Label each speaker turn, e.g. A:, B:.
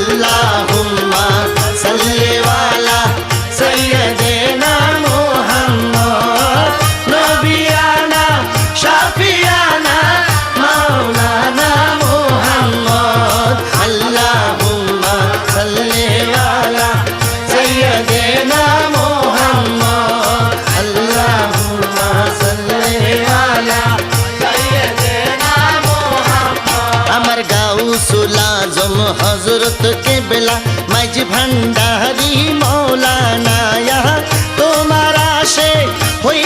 A: अल्लाहुम्मा सल्ली वाला सय्यदना मुहम्मद नबियाना शाफियाना मौलाना मुहम्मद अल्लाहुम्मा सल्ली वाला सय्यदना मुहम्मद अल्लाहुम्मा सल्ली वाला सय्यदना मुहम्मद আমার গাউসুল আজম হযরত কেবলা মাইজি ভান্ডারি মৌলানা তোমার আশে হই